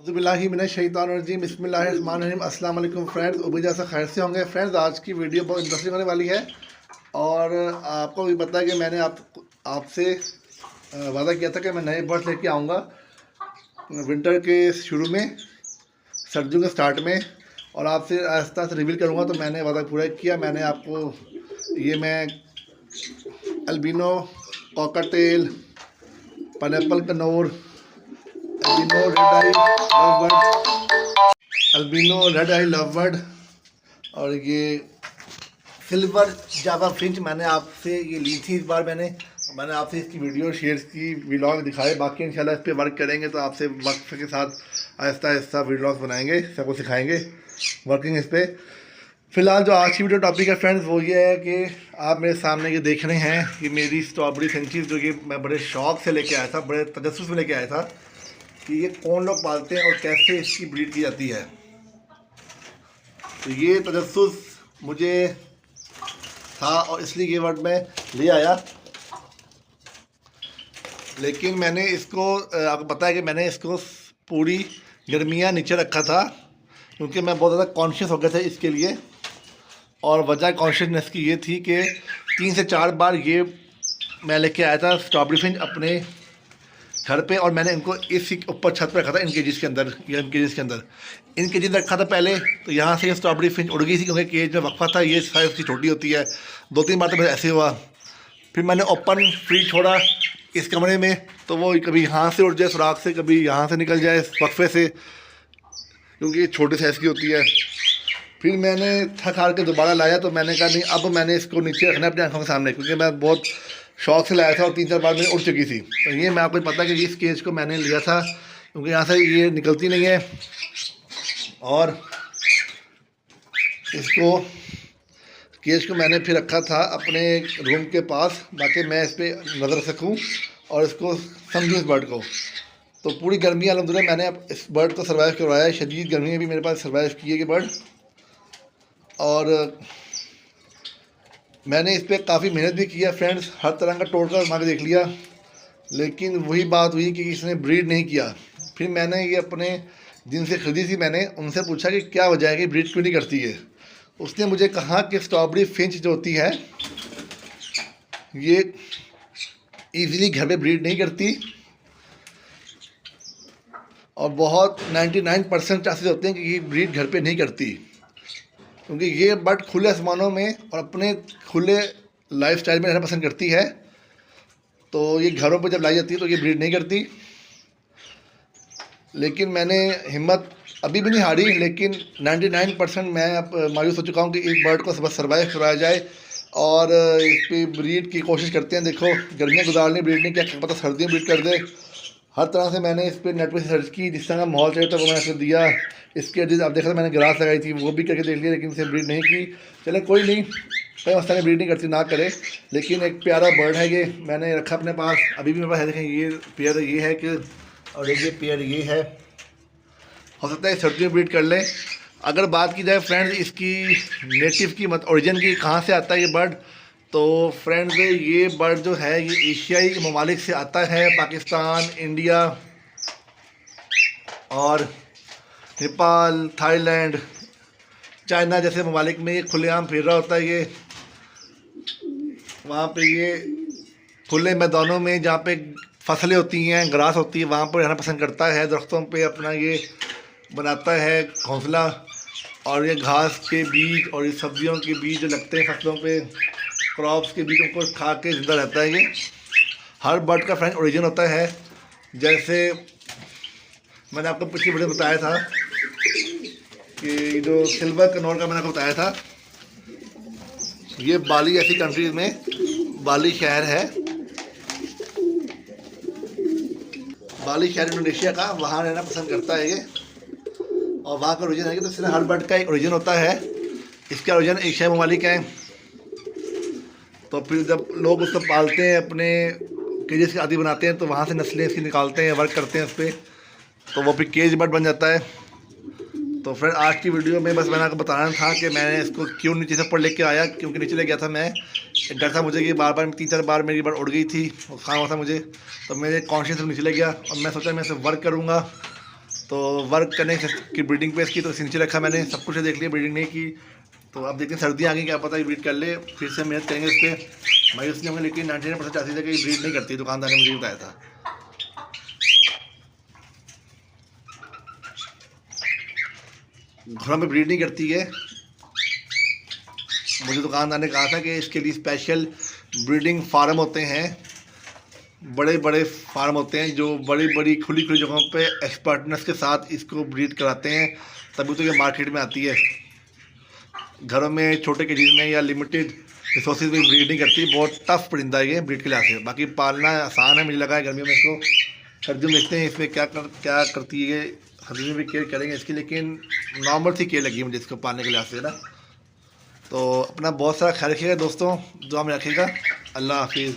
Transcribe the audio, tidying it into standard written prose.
बिस्मिल्लाहिर्रहमानिर्रहीम बिस्मिल्लाहिर्रहमानिर्रहीम। अस्सलाम वालेकुम फ्रेंड्स, उम्मीद है खैर से होंगे। फ्रेंड्स, आज की वीडियो बहुत इंटरेस्टिंग होने वाली है और आपको भी पता है कि मैंने आपसे वादा किया था कि मैं नए बर्ड्स लेके आऊँगा विंटर के शुरू में, सर्दियों के स्टार्ट में, और आपसे आहिस्ता आहिस्ता रिवील करूँगा। तो मैंने वादा पूरा किया। मैंने आपको मैं albino cocktail, pineapple Knorr, albino red I love bird और ये सिल्वर जावा फिंच मैंने आपसे ये ली थी। इस बार मैंने आपसे इसकी वीडियो शेयर की, व्लॉग दिखाए। बाकी इंशाल्लाह इस पर वर्क करेंगे तो आपसे वक्त के साथ आहिस्ता आहिस्ता व्लॉग बनाएंगे, सबको सिखाएंगे वर्किंग इस पर। फ़िलहाल जो आज की वीडियो टॉपिक है फ्रेंड्स, वो ये है कि आप मेरे सामने ये देख रहे हैं कि मेरी स्ट्रॉबेरी फिंचीज़, जो कि मैं बड़े शौक़ से लेके आया था, बड़े तजस्सुस में लेके आया था कि ये कौन लोग पालते हैं और कैसे इसकी ब्रीड की जाती है। तो ये तजस्सुस मुझे था और इसलिए ये वर्ड मैं ले आया। लेकिन मैंने इसको, आपको पता है कि मैंने इसको पूरी गर्मियाँ नीचे रखा था क्योंकि मैं बहुत ज़्यादा कॉन्शियस हो गया था इसके लिए। और वजह कॉन्शियसनेस की ये थी कि 3 से 4 बार ये मैं लेके आया था स्ट्रॉबेरी फिंच अपने घर पे, और मैंने इनको इस ऊपर छत पे रखा था इन केजेस के अंदर, या इन केजेस के अंदर इन केजेस रखा था पहले। तो यहाँ से ये स्ट्रॉबेरी फिंच उड़ गई थी क्योंकि केज में वक्फा था, ये साइज़ उसकी छोटी होती है। 2-3 बार तो बस ऐसे हुआ। फिर मैंने ओपन फ्री छोड़ा इस कमरे में, तो वो कभी यहाँ से उड़ जाए सुराख से, कभी यहाँ से निकल जाए वक्फे से, क्योंकि ये छोटे साइज़ की होती है। फिर मैंने थक हार के दोबारा लाया, तो मैंने कहा नहीं, अब मैंने इसको नीचे रखना है अपनी आंखों के सामने, क्योंकि मैं बहुत शौक से लाया था और 3-4 बार में उड़ चुकी थी। तो ये मैं आपको पता है कि इस केज को मैंने लिया था क्योंकि यहाँ से ये निकलती नहीं है, और इसको केज को मैंने फिर रखा था अपने रूम के पास ताकि मैं इस पर नज़र रख सकूँ और इसको समझूँ इस बर्ड को। तो पूरी गर्मी अल्हम्दुलिल्लाह मैंने अब इस बर्ड को सर्वाइव करवाया है। शदीद गर्मी में भी मेरे पास सर्वाइव की है ये बर्ड, और मैंने इस पर काफ़ी मेहनत भी किया फ्रेंड्स, हर तरह का टोटका आजमा के देख लिया, लेकिन वही बात हुई कि इसने ब्रीड नहीं किया। फिर मैंने ये अपने जिनसे ख़रीदी थी, मैंने उनसे पूछा कि क्या वजह है कि ब्रीड क्यों नहीं करती है। उसने मुझे कहा कि स्ट्रॉबेरी फिंच जो होती है ये ईज़िली घर पे ब्रीड नहीं करती, और बहुत 99% चांसेस होते हैं कि ये ब्रीड घर पे नहीं करती, क्योंकि ये बर्ड खुले आसमानों में और अपने खुले लाइफस्टाइल में रहना पसंद करती है। तो ये घरों पर जब लाई जाती है तो ये ब्रीड नहीं करती। लेकिन मैंने हिम्मत अभी भी नहीं हारी, लेकिन 99% मैं अब मायूस हो चुका हूँ कि इस बर्ड को बस सर्वाइव करवाया जाए और इस पर ब्रीड की कोशिश करते हैं। देखो, गर्मियाँ गुजारनी, ब्रीड नहीं, क्या पता सर्दियाँ ब्रीड कर दे। हर तरह से मैंने इस पर नेट पर सर्च की, जिस तरह का माहौल चाहिए था वो मैंने इसको दिया। इसके आप देखा था मैंने ग्रास लगाई थी, वो भी करके देख लिया, लेकिन इसे ब्रीड नहीं की। चले कोई नहीं, कोई मसला नहीं, ब्रीड नहीं करती ना करे, लेकिन एक प्यारा बर्ड है ये, मैंने रखा अपने पास, अभी भी मेरे पास है। देखें, ये पेयर ये है कि, और ये पेयर ये है, हो सकता है सर्दियों ब्रीड कर ले। अगर बात की जाए फ्रेंड्स इसकी नेटिव की, मत ओरिजिन की, कहाँ से आता है ये बर्ड, तो फ्रेंड्स ये बर्ड जो है ये एशियाई ममालिक से आता है। पाकिस्तान, इंडिया और नेपाल, थाईलैंड, चाइना जैसे ममालिक में ये खुलेआम फिर रहा होता है। ये वहाँ पे ये खुले मैदानों में जहाँ पे फसलें होती हैं, ग्रास होती है, वहाँ पर रहना पसंद करता है। दरख्तों पे अपना ये बनाता है घोंसला, और ये घास के बीज और ये सब्जियों के बीज जो लगते हैं फसलों पे, क्रॉप्स के बीज, उनको खा के ज़िंदा रहता है। ये हर बर्ड का फ्रेंड ओरिजिन होता है। जैसे मैंने आपको पिछली वीडियो में बताया था कि जो सिल्वर कनौर का मैंने आपको बताया था, ये बाली ऐसी कंट्रीज़ में, बाली शहर है, बाली शहर इंडोनेशिया का, वहाँ रहना पसंद करता है ये, और वहाँ का ओरिजिन है। तो इसलिए हर बर्ड का एक ओरिजिन होता है। इसका ओरिजिन एशियाई ममालिक है। तो फिर जब लोग उसको पालते हैं, अपने केजेस की आदि बनाते हैं, तो वहाँ से नस्लें इसकी निकालते हैं, वर्क करते हैं उस पर, तो वो फिर केज बर्ड बन जाता है। तो फ्रेंड आज की वीडियो में बस मैंने आपको बताना था कि मैंने इसको क्यों नीचे से ऊपर लेके आया, क्योंकि नीचे ले गया था मैं, डर था मुझे कि बार बार 3-4 बार मेरी बर्ड उड़ गई थी और खाना हुआ था मुझे, तो मेरे कॉन्शियस नीचे ले गया, और मैं सोचा मैं इसे वर्क करूँगा तो वर्क करने की ब्रीडिंग पे इसकी तो नीचे रखा मैंने, सब कुछ देख लिया, ब्रीडिंग नहीं की। तो अब देखते हैं सर्दियाँ आ गई, क्या पता ब्रीड कर ले, फिर से मेहनत करेंगे इस पर मायूस नहीं होंगे। लेकिन 99% चाहती थी कि ब्रीड नहीं करती, दुकानदार ने मुझे बताया था। घरों में ब्रीड नहीं करती है, मुझे दुकानदार ने कहा था कि इसके लिए स्पेशल ब्रीडिंग फार्म होते हैं, बड़े बड़े फार्म होते हैं जो बड़ी बड़ी खुली खुली जगहों पे एक्सपर्टनेस के साथ इसको ब्रीड कराते हैं, तभी तो ये मार्केट में आती है। घरों में छोटे केजेस में या लिमिटेड रिसोर्सेज में ब्रीड नहीं करती, बहुत टफ परिंदा है ये ब्रीड के लिहाज से। बाकी पालना आसान है, मुझे लगा है गर्मियों में इसको, सर्दियों में देखते हैं इसमें क्या करती है। सर्दियों में भी केयर करेंगे इसकी, लेकिन नॉर्मल सी केयर लगी मुझे इसको पालने के लिहाज से ना। तो अपना बहुत सारा ख्याल रखिएगा दोस्तों, दुआ में रखिएगा। अल्लाह हाफिज़।